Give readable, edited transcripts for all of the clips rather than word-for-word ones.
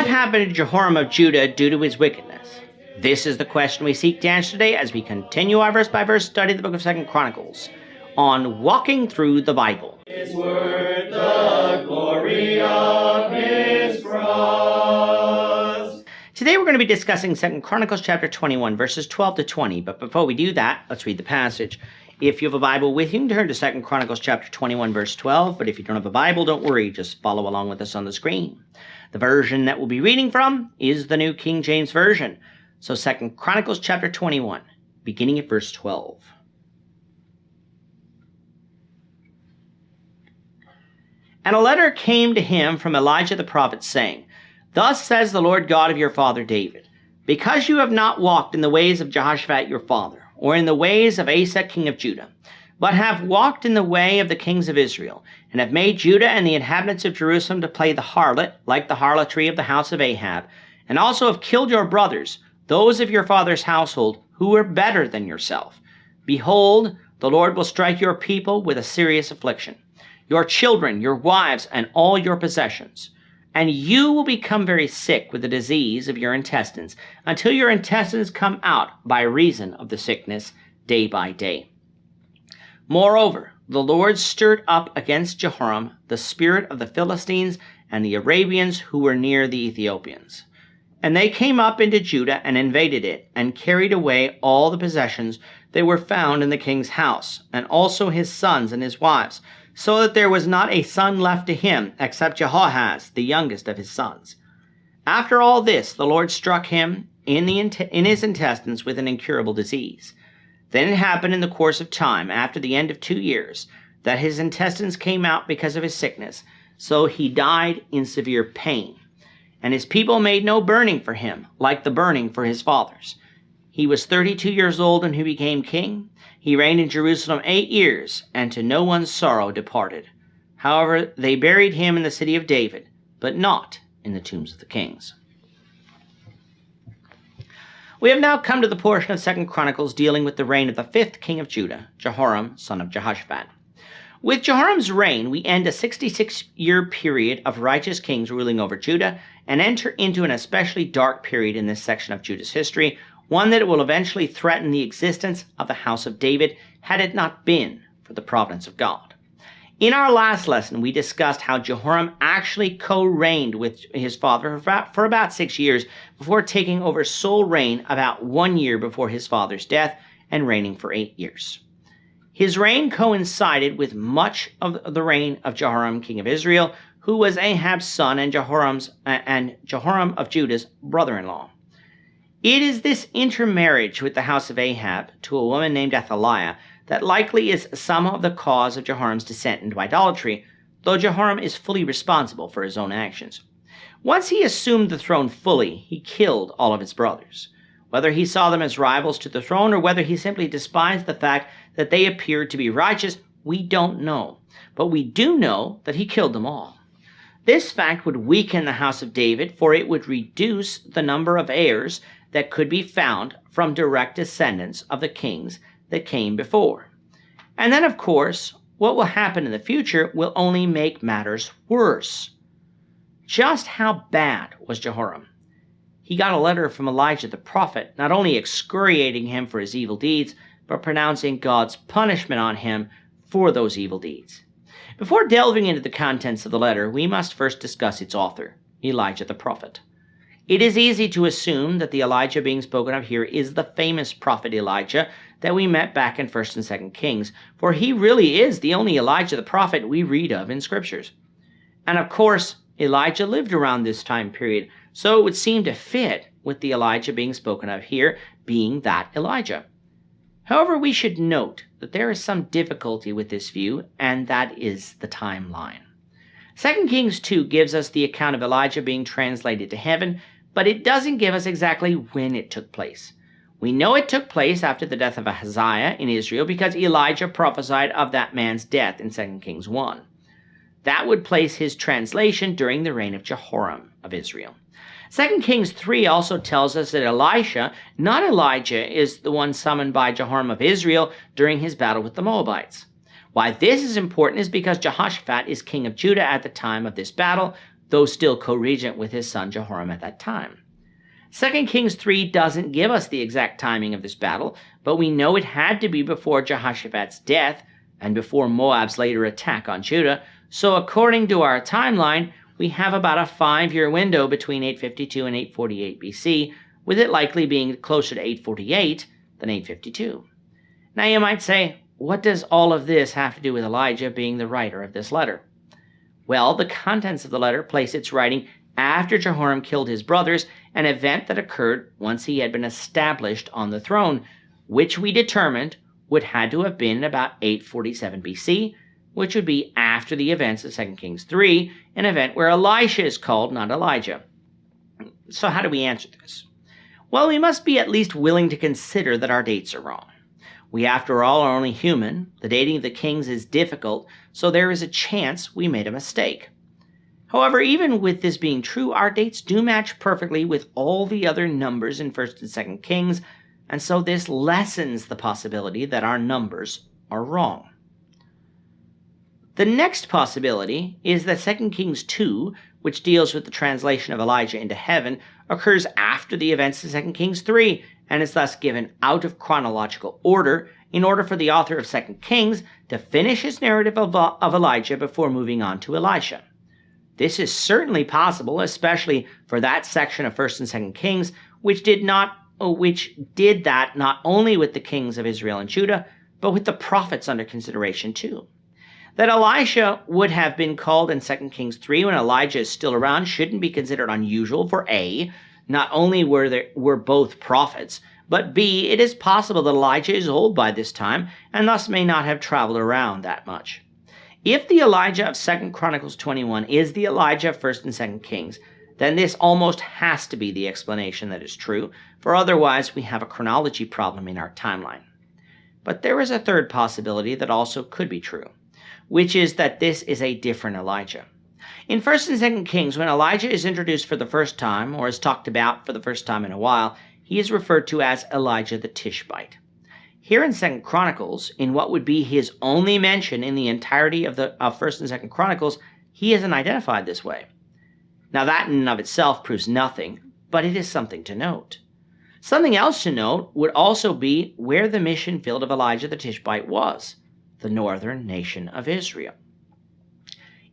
What happened to Jehoram of Judah due to his wickedness? This is the question we seek to answer today as we continue our verse-by-verse study of the book of 2 Chronicles on Walking Through the Bible. His word, the glory of his cross. Today we're going to be discussing 2 Chronicles chapter 21, verses 12 to 20. But before we do that, let's read the passage. If you have a Bible with you, turn to 2 Chronicles chapter 21, verse 12. But if you don't have a Bible, don't worry. Just follow along with us on the screen. The version that we'll be reading from is the New King James Version. So 2 Chronicles chapter 21, beginning at verse 12. And a letter came to him from Elijah the prophet, saying, Thus says the Lord God of your father David, because you have not walked in the ways of Jehoshaphat your father, or in the ways of Asa king of Judah, but have walked in the way of the kings of Israel, and have made Judah and the inhabitants of Jerusalem to play the harlot, like the harlotry of the house of Ahab, and also have killed your brothers, those of your father's household, who were better than yourself. Behold, the Lord will strike your people with a serious affliction, your children, your wives, and all your possessions. And you will become very sick with the disease of your intestines, until your intestines come out by reason of the sickness day by day. Moreover, the Lord stirred up against Jehoram the spirit of the Philistines and the Arabians who were near the Ethiopians. And they came up into Judah and invaded it, and carried away all the possessions that were found in the king's house, and also his sons and his wives, so that there was not a son left to him, except Jehoahaz, the youngest of his sons. After all this, the Lord struck him in his intestines with an incurable disease. Then it happened in the course of time, after the end of 2 years, that his intestines came out because of his sickness, so he died in severe pain. And his people made no burning for him, like the burning for his fathers. He was 32 years old when he became king. He reigned in Jerusalem 8 years, and to no one's sorrow departed. However, they buried him in the city of David, but not in the tombs of the kings. We have now come to the portion of 2 Chronicles dealing with the reign of the 5th king of Judah, Jehoram, son of Jehoshaphat. With Jehoram's reign, we end a 66-year period of righteous kings ruling over Judah and enter into an especially dark period in this section of Judah's history, one that will eventually threaten the existence of the house of David had it not been for the providence of God. In our last lesson, we discussed how Jehoram actually co-reigned with his father for about 6 years before taking over sole reign about 1 year before his father's death and reigning for 8 years. His reign coincided with much of the reign of Jehoram, king of Israel, who was Ahab's son and Jehoram of Judah's brother-in-law. It is this intermarriage with the house of Ahab to a woman named Athaliah that likely is some of the cause of Jehoram's descent into idolatry, though Jehoram is fully responsible for his own actions. Once he assumed the throne fully, he killed all of his brothers. Whether he saw them as rivals to the throne or whether he simply despised the fact that they appeared to be righteous, we don't know. But we do know that he killed them all. This fact would weaken the house of David, for it would reduce the number of heirs that could be found from direct descendants of the kings that came before. And then, of course, what will happen in the future will only make matters worse. Just how bad was Jehoram? He got a letter from Elijah the prophet, not only excoriating him for his evil deeds, but pronouncing God's punishment on him for those evil deeds. Before delving into the contents of the letter, we must first discuss its author, Elijah the prophet. It is easy to assume that the Elijah being spoken of here is the famous prophet Elijah that we met back in 1 and 2 Kings, for he really is the only Elijah the prophet we read of in scriptures. And of course, Elijah lived around this time period, so it would seem to fit with the Elijah being spoken of here being that Elijah. However, we should note that there is some difficulty with this view, and that is the timeline. 2 Kings 2 gives us the account of Elijah being translated to heaven, but it doesn't give us exactly when it took place. We know it took place after the death of Ahaziah in Israel because Elijah prophesied of that man's death in 2 Kings 1. That would place his translation during the reign of Jehoram of Israel. 2 Kings 3 also tells us that Elisha, not Elijah, is the one summoned by Jehoram of Israel during his battle with the Moabites. Why this is important is because Jehoshaphat is king of Judah at the time of this battle, though still co-regent with his son Jehoram at that time. 2 Kings 3 doesn't give us the exact timing of this battle, but we know it had to be before Jehoshaphat's death and before Moab's later attack on Judah, so according to our timeline, we have about a 5-year window between 852 and 848 BC, with it likely being closer to 848 than 852. Now you might say, what does all of this have to do with Elijah being the writer of this letter? Well, the contents of the letter place its writing after Jehoram killed his brothers, an event that occurred once he had been established on the throne, which we determined would had to have been about 847 BC, which would be after the events of 2 Kings 3, an event where Elisha is called, not Elijah. So how do we answer this? Well, we must be at least willing to consider that our dates are wrong. We, after all, are only human. The dating of the kings is difficult, so there is a chance we made a mistake. However, even with this being true, our dates do match perfectly with all the other numbers in 1st and 2nd Kings, and so this lessens the possibility that our numbers are wrong. The next possibility is that 2 Kings 2, which deals with the translation of Elijah into heaven, occurs after the events of 2 Kings 3, and is thus given out of chronological order in order for the author of 2 Kings to finish his narrative of Elijah before moving on to Elisha. This is certainly possible, especially for that section of 1st and 2nd Kings, which did that not only with the kings of Israel and Judah, but with the prophets under consideration too. That Elisha would have been called in 2 Kings 3 when Elijah is still around shouldn't be considered unusual, for A, not only were both prophets, but B, it is possible that Elijah is old by this time and thus may not have traveled around that much. If the Elijah of 2 Chronicles 21 is the Elijah of 1st and 2nd Kings, then this almost has to be the explanation that is true, for otherwise we have a chronology problem in our timeline. But there is a third possibility that also could be true, which is that this is a different Elijah. In 1st and 2nd Kings, when Elijah is introduced for the first time, or is talked about for the first time in a while, he is referred to as Elijah the Tishbite. Here in 2 Chronicles, in what would be his only mention in the entirety of 1st and 2nd Chronicles, he isn't identified this way. Now that in and of itself proves nothing, but it is something to note. Something else to note would also be where the mission field of Elijah the Tishbite was, the northern nation of Israel.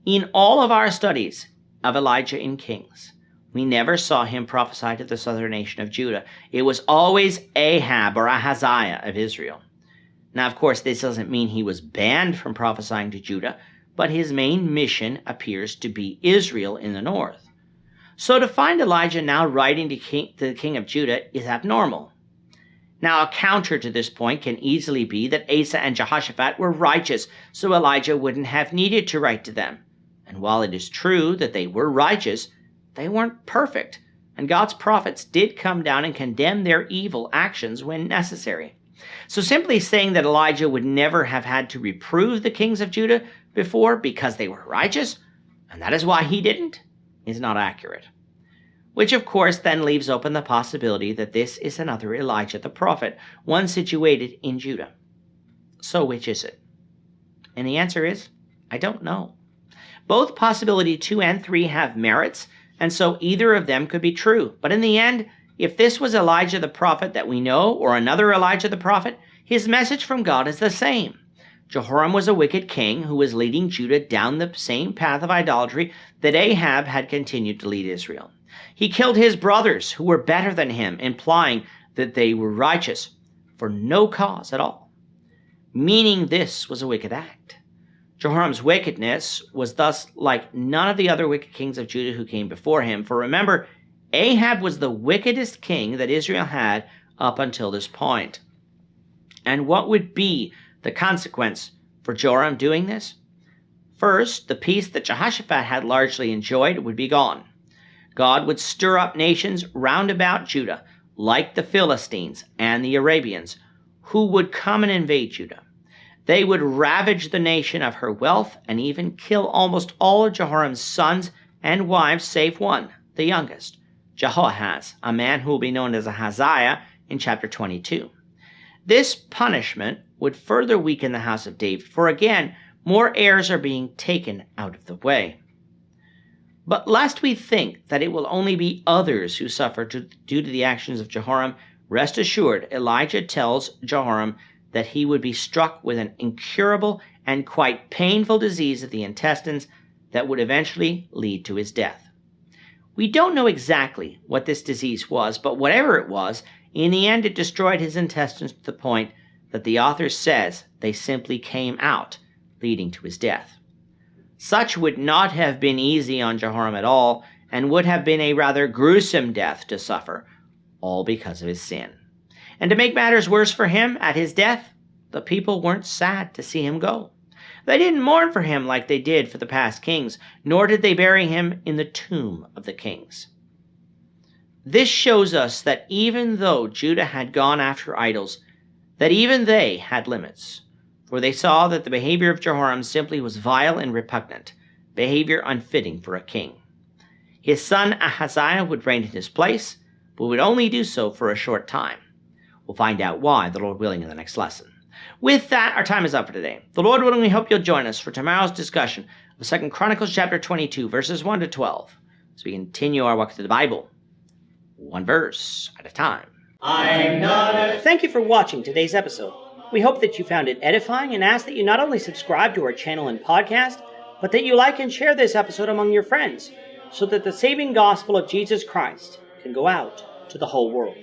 In all of our studies of Elijah in Kings, we never saw him prophesy to the southern nation of Judah. It was always Ahab or Ahaziah of Israel. Now, of course, this doesn't mean he was banned from prophesying to Judah, but his main mission appears to be Israel in the north. So to find Elijah now writing to the king of Judah is abnormal. Now, a counter to this point can easily be that Asa and Jehoshaphat were righteous, so Elijah wouldn't have needed to write to them. And while it is true that they were righteous, they weren't perfect, and God's prophets did come down and condemn their evil actions when necessary. So simply saying that Elijah would never have had to reprove the kings of Judah before because they were righteous, and that is why he didn't, is not accurate. Which of course then leaves open the possibility that this is another Elijah the prophet, one situated in Judah. So which is it? And the answer is, I don't know. Both possibility 2 and 3 have merits, and so either of them could be true. But in the end, if this was Elijah the prophet that we know, or another Elijah the prophet, his message from God is the same. Jehoram was a wicked king who was leading Judah down the same path of idolatry that Ahab had continued to lead Israel. He killed his brothers who were better than him, implying that they were righteous for no cause at all, meaning this was a wicked act. Jehoram's wickedness was thus like none of the other wicked kings of Judah who came before him. For remember, Ahab was the wickedest king that Israel had up until this point. And what would be the consequence for Joram doing this? First, the peace that Jehoshaphat had largely enjoyed would be gone. God would stir up nations round about Judah, like the Philistines and the Arabians, who would come and invade Judah. They would ravage the nation of her wealth and even kill almost all of Jehoram's sons and wives save one, the youngest, Jehoahaz, a man who will be known as Ahaziah in chapter 22. This punishment would further weaken the house of David, for again, more heirs are being taken out of the way. But lest we think that it will only be others who suffer due to the actions of Jehoram, rest assured, Elijah tells Jehoram that he would be struck with an incurable and quite painful disease of the intestines that would eventually lead to his death. We don't know exactly what this disease was, but whatever it was, in the end it destroyed his intestines to the point that the author says they simply came out, leading to his death. Such would not have been easy on Jehoram at all, and would have been a rather gruesome death to suffer, all because of his sin. And to make matters worse for him, at his death, the people weren't sad to see him go. They didn't mourn for him like they did for the past kings, nor did they bury him in the tomb of the kings. This shows us that even though Judah had gone after idols, that even they had limits. For they saw that the behavior of Jehoram simply was vile and repugnant, behavior unfitting for a king. His son Ahaziah would reign in his place, but would only do so for a short time. We'll find out why, the Lord willing, in the next lesson. With that, our time is up for today. The Lord willing, we hope you'll join us for tomorrow's discussion of 2 Chronicles chapter 22, verses 1 to 12, as we continue our walk through the Bible, one verse at a time. Thank you for watching today's episode. We hope that you found it edifying and ask that you not only subscribe to our channel and podcast, but that you like and share this episode among your friends, so that the saving gospel of Jesus Christ can go out to the whole world.